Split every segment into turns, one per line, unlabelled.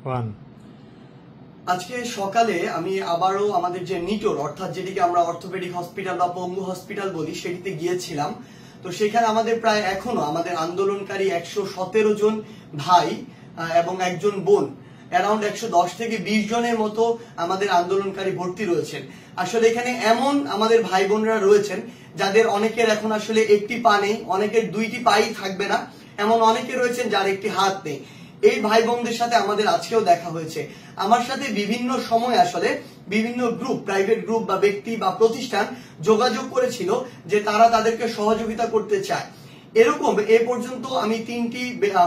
One.
আজকে সকালে আমি আবারও আমাদের যে নিটোর অর্থাৎ যেটিকে আমরা অর্থোপেডিক হসপিটাল বা পঙ্গু হসপিটাল বলি সেটিতে গিয়েছিলাম। তো সেখানে আমাদের প্রায় এখনো আমাদের আন্দোলনকারী 117 জন ভাই এবং একজন বোন, অ্যারাউন্ড 110 থেকে 20 জনের মতো আমাদের আন্দোলনকারী ভর্তি রয়েছেন। আসলে এখানে এমন আমাদের ভাই বোনরা রয়েছেন যাদের অনেকের এখন আসলে একটি পা নেই, অনেকের দুইটি পাই থাকবে না, এমন অনেকে রয়েছেন যার একটি হাত নেই। এই ভাই বোনদের সাথে আমাদের আজকেও দেখা হয়েছে। আমার সাথে বিভিন্ন সময় আসলে বিভিন্ন গ্রুপ, প্রাইভেট গ্রুপ বা ব্যক্তি বা প্রতিষ্ঠান যোগাযোগ করেছিল যে তারা তাদেরকে সহযোগিতা করতে চায়। এরকম এ পর্যন্ত আমি 3টি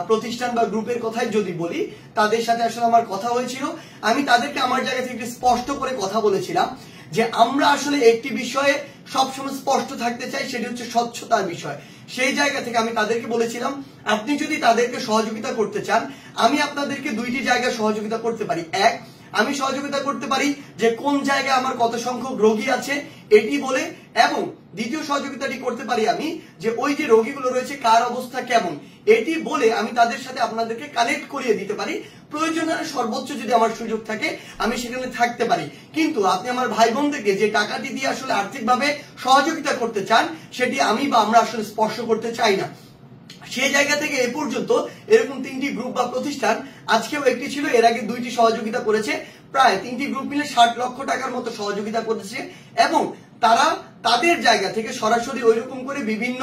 প্রতিষ্ঠান বা গ্রুপের কথাই যদি বলি, তাদের সাথে আসলে আমার কথা হয়েছিল। আমি তাদেরকে আমার জায়গা থেকে স্পষ্ট করে কথা বলেছিলাম যে আমরা আসলে একটি বিষয়ে সবসময় স্পষ্ট থাকতে চাই, সেটি হচ্ছে স্বচ্ছতার বিষয়। সেই জায়গা থেকে আমি তাদেরকে বলেছিলাম, আপনি যদি তাদেরকে সহযোগিতা করতে চান, আমি আপনাদেরকে দুইটি জায়গায় সহযোগিতা করতে পারি। এক, আমি সহযোগিতা করতে পারি যে কোন জায়গায় আমার কত সংখ্যক রোগী আছে এটি বলে, এবং দ্বিতীয় সহযোগিতাটি করতে পারি আমি যে ওই যে রোগীগুলো রয়েছে কার অবস্থা কেমন এটি বলে আমি তাদের সাথে আপনাদেরকে কানেক্ট করিয়ে দিতে পারি। প্রয়োজনে সর্বোচ্চ যদি আমার সুযোগ থাকে আমি সেখানে থাকতে পারি। কিন্তু আপনি আমার ভাই বোনদেরকে যে টাকাটি দিয়ে আসলে আর্থিকভাবে সহযোগিতা করতে চান সেটি আমি বা আমরা আসলে স্পর্শ করতে চাই না। সেই জায়গা থেকে এ পর্যন্ত এরকম 3টি গ্রুপ বা প্রতিষ্ঠান, আজকেও একটি ছিল, এর আগে 2টি সহযোগিতা করেছে, প্রায় 3টি গ্রুপ মিলে 60 লক্ষ টাকার মতো সহযোগিতা করেছে। এবং তারা তাদের জায়গা থেকে সরাসরি ওইরকম করে বিভিন্ন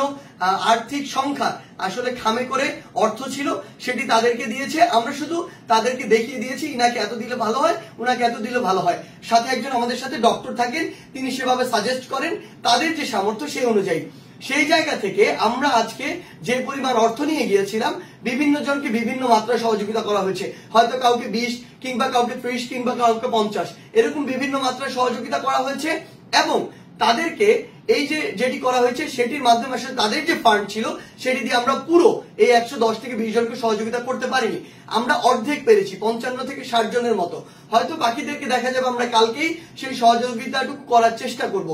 আর্থিক সংখ্যা আসলে খামে করে অর্থ ছিল সেটি তাদেরকে দিয়েছে। আমরা শুধু তাদেরকে দেখিয়ে দিয়েছি ইনাকে এত দিলে ভালো হয়, উনাকে এত দিলে ভালো হয়। সাথে একজন আমাদের সাথে ডক্টর থাকেন, তিনি সেভাবে সাজেস্ট করেন তাদের যে সামর্থ্য সেই অনুযায়ী। সেই জায়গা থেকে আমরা আজকে যে পরিমাণ অর্থ নিয়ে গিয়েছিলাম, বিভিন্ন জনকে বিভিন্ন মাত্রায় সহযোগিতা করা হয়েছে। হয়তো কাউকে 20 কিংবা কাউকে 30 কিংবা কাউকে 50 এরকম বিভিন্ন মাত্রায় সহযোগিতা করা হয়েছে। এবং তাদেরকে এই যে যেটি করা হয়েছে সেটির মাধ্যমে আসলে তাদের যে ফান্ড ছিল সেটি দিয়ে আমরা পুরো এই 110 থেকে 20 জনকে সহযোগিতা করতে পারিনি। আমরা অর্ধেক পেরেছি, 55 থেকে 60 জনের মতো। হয়তো বাকিদেরকে দেখা যাবে আমরা কালকেই সেই সহযোগিতাটুকু করার চেষ্টা করব।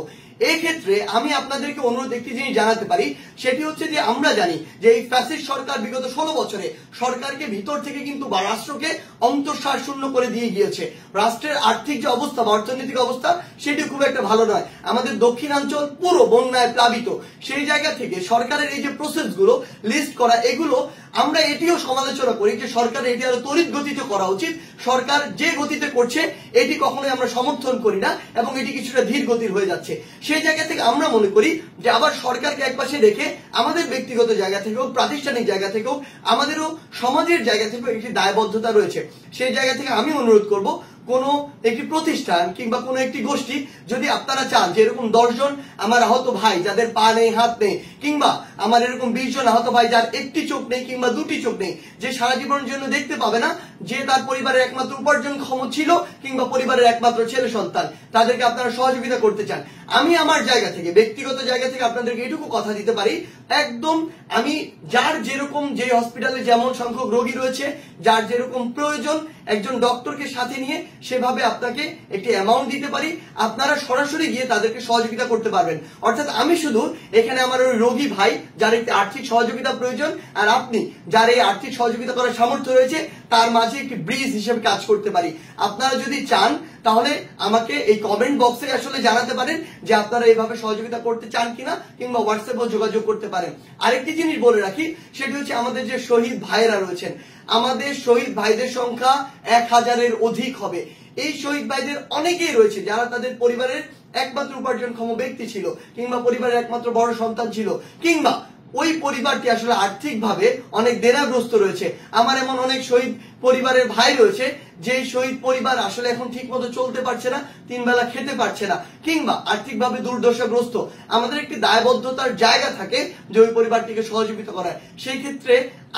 এই ক্ষেত্রে আমি আপনাদেরকে অনুরোধ একটি জিনিস জানাতে পারি, সেটি হচ্ছে যে আমরা জানি যে এই ফ্যাসিস্ট সরকার বিগত 16 বছরে সরকারকে ভিতর থেকে কিন্তু বা রাষ্ট্রকে অন্তঃসার শূন্য করে দিয়ে গিয়েছে। রাষ্ট্রের আর্থিক যে অবস্থা বা অর্থনৈতিক অবস্থা সেটি খুব একটা ভালো নয়। আমাদের দক্ষিণাঞ্চল পুরো বন্যায় প্লাবিত। সেই জায়গা থেকে সরকারের এই যে প্রসেসগুলো লিস্ট করা, এগুলো আমরা এটিও সমালোচনা করি যে সরকারের এটি আরো তড়িৎ গতিতে করা উচিত। সরকার যে গতিতে করছে এটি কখনোই আমরা সমর্থন করি না এবং এটি কিছুটা ধীর গতির হয়ে যাচ্ছে। সেই জায়গা থেকে আমরা মনে করি যে আবার সরকারকে একপাশে রেখে আমাদের ব্যক্তিগত জায়গা থেকেও, প্রাতিষ্ঠানিক জায়গা থেকেও, আমাদেরও সমাজের জায়গা থেকেও একটি দায়বদ্ধতা রয়েছে। সেই জায়গা থেকে আমি অনুরোধ করব, কোনো একটি প্রতিষ্ঠান কিংবা কোনো একটি গোষ্ঠী যদি আপনারা চান যে এরকম 10 জন আমার আহত ভাই যাদের পা নেই, হাত নেই, কিংবা আমার এরকম 20 জন আহত ভাই যার একটি চোখ নেই কিংবা দুটি চোখ নেই, যে সারা জীবনের জন্য দেখতে পাবে না, যে তার পরিবারের একমাত্র উপার্জনক্ষম ছিল কিংবা পরিবারের একমাত্র ছেলে সন্তান, তাদেরকে আপনারা সহযোগিতা করতে চান, আমি আমার জায়গা থেকে, ব্যক্তিগত জায়গা থেকে আপনাদেরকে এটুকু কথা দিতে পারি, একদম আমি যার যেরকম, যে হসপিটালে যেমন সংখ্যক রোগী রয়েছে, যার যেরকম প্রয়োজন, একজন ডক্টরকে সাথে নিয়ে সেভাবে আপনাকে একটি অ্যামাউন্ট দিতে পারি। আপনারা সরাসরি গিয়ে তাদেরকে সহযোগিতা করতে পারবেন। অর্থাৎ আমি শুধু এখানে আমার ওই রোগী ভাই যার একটি আর্থিক সহযোগিতা প্রয়োজন, আর আপনি যার এই আর্থিক সহযোগিতা করার সামর্থ্য রয়েছে, তার মাঝে একটি ব্রিজ হিসেবে কাজ করতে পারি। আপনারা যদি চান তাহলে আমাকে এই কমেন্ট বক্সে আসলে জানাতে পারেন যে আপনারা এইভাবে সহযোগিতা করতে চান কিনা, কিংবা হোয়াটসঅ্যাপেও যোগাযোগ করতে পারেন। আরেকটি জিনিস বলে রাখি, সেটি হচ্ছে আমাদের যে শহীদ ভাইয়েরা রয়েছেন, আমাদের শহীদ ভাইদের সংখ্যা 1000-এর অধিক হবে। এই শহীদ ভাইদের অনেকেই রয়েছে যারা তাদের পরিবারের একমাত্র উপার্জনক্ষম ব্যক্তি ছিল, কিংবা পরিবারের একমাত্র বড় সন্তান ছিল, কিংবা ওই পরিবারটি আসলে আর্থিকভাবে অনেক দেনাগ্রস্ত রয়েছে। আমার এমন অনেক শহীদ পরিবারের ভাই রয়েছে যে শহীদ পরিবার আসলে এখন ঠিক মতো চলতে পারছে না, 3 বেলা খেতে পারছে না, কিংবা আর্থিকভাবে দুর্দশাগ্রস্ত। আমাদের একটি দায়বদ্ধতার জায়গা থাকে যে ওই পরিবারটিকে সহযোগিতা করার। সেই ক্ষেত্রে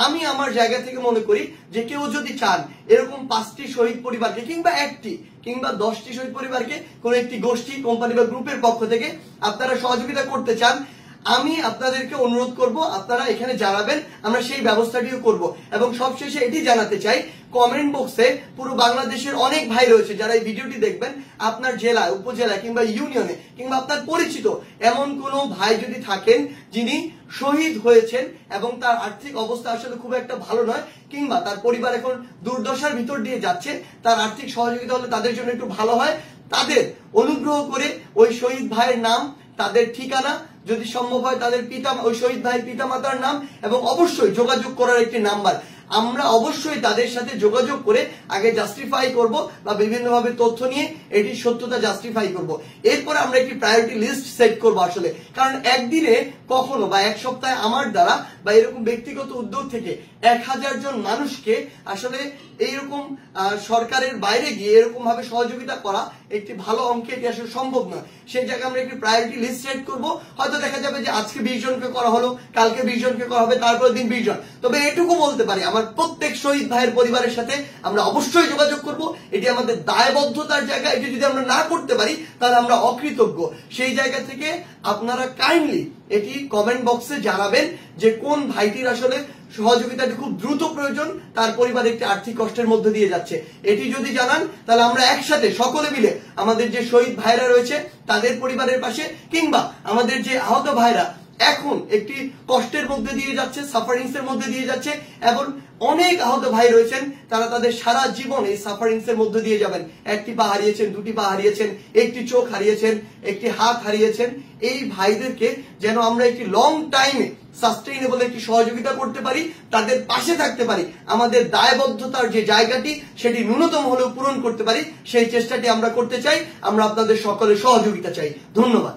আমি আমার জায়গা থেকে মনে করি যে কেউ যদি চান এরকম 5টি শহীদ পরিবারকে, কিংবা 1টি কিংবা 10টি শহীদ পরিবারকে কোনো একটি গোষ্ঠী, কোম্পানি বা গ্রুপের পক্ষ থেকে আপনারা সহযোগিতা করতে চান, আমি আপনাদেরকে অনুরোধ করব আপনারা এখানে জানাবেন, আমরা সেই ব্যবস্থাটিও করব। এবং সবশেষে এটি জানাতে চাই, কমেন্ট বক্সে পুরো বাংলাদেশের অনেক ভাই রয়েছে যারা এই ভিডিওটি দেখবেন, আপনার জেলায়, উপজেলায় কিংবা ইউনিয়নে কিংবা আপনার পরিচিত এমন কোন ভাই যদি থাকেন যিনি শহীদ হয়েছেন এবং তার আর্থিক অবস্থা আসলে খুব একটা ভালো নয়, কিংবা তার পরিবার এখন দুর্দশার ভিতর দিয়ে যাচ্ছে, তার আর্থিক সহযোগিতা হলে তাদের জন্য একটু ভালো হয়, তাদের অনুগ্রহ করে ওই শহীদ ভাইয়ের নাম, তাদের ঠিকানা, যদি সম্ভব হয় তাদের ওই শহীদ ভাইয়ের পিতামাতার নাম এবং অবশ্যই যোগাযোগ করার একটি নাম্বার, আমরা অবশ্যই তাদের সাথে যোগাযোগ করে আগে জাস্টিফাই করব বা বিভিন্নভাবে তথ্য নিয়ে এটির সত্যতা জাস্টিফাই করব। এরপর আমরা একটি প্রায়োরিটি লিস্ট সেট করব আসলে, কারণ একদিনে কখনো বা এক সপ্তাহে আমার দ্বারা বা এরকম ব্যক্তিগত উদ্যোগ থেকে 1000 জন মানুষকে আসলে এইরকম সরকারের বাইরে গিয়ে এরকম ভাবে সহযোগিতা করা একটি ভালো অঙ্কে এটি আসলে সম্ভব নয়। সেই জায়গায় আমরা একটি প্রায়োরিটি লিস্ট সেট করব। হয়তো দেখা যাবে যে আজকে 20 জনকে করা হলো, কালকে 20 জনকে করা হবে, তারপরের দিন 20 জন। তবে এটুকু বলতে পারি, আমার প্রত্যেক শহীদ ভাইয়ের পরিবারের সাথে আমরা অবশ্যই যোগাযোগ করব। এটি আমাদের দায়বদ্ধতার জায়গা, এটি যদি আমরা না করতে পারি তাহলে আমরা অকৃতজ্ঞ। সেই জায়গা থেকে আপনারা কাইন্ডলি এটি কমেন্ট বক্সে জানাবেন যে কোন ভাইটির আসলে সহযোগিতাটি খুব দ্রুত প্রয়োজন, তার পরিবার একটি আর্থিক কষ্টের মধ্যে দিয়ে যাচ্ছে। এটি যদি জানান তাহলে আমরা একসাথে সকলে মিলে আমাদের যে শহীদ ভাইরা রয়েছে তাদের পরিবারের পাশে, কিংবা আমাদের যে আহত ভাইরা এখন একটি কষ্টের মধ্যে দিয়ে যাচ্ছে, সাফারিংস এর মধ্যে দিয়ে যাচ্ছে, এবং অনেক আহত ভাই রয়েছেন তারা তাদের সারা জীবন এই সাফারিংস এর মধ্যে দিয়ে যাবেন। একটি পা হারিয়েছেন, দুটি পা হারিয়েছেন, একটি চোখ হারিয়েছেন, একটি হাত হারিয়েছেন। এই ভাইদেরকে যেন আমরা একটি লং টাইমে সাস্টেইনেবল একটি সহযোগিতা করতে পারি, তাদের পাশে থাকতে পারি, আমাদের দায়বদ্ধতার যে জায়গাটি সেটি ন্যূনতম হলেও পূরণ করতে পারি, সেই চেষ্টাটি আমরা করতে চাই। আমরা আপনাদের সকলের সহযোগিতা চাই। ধন্যবাদ।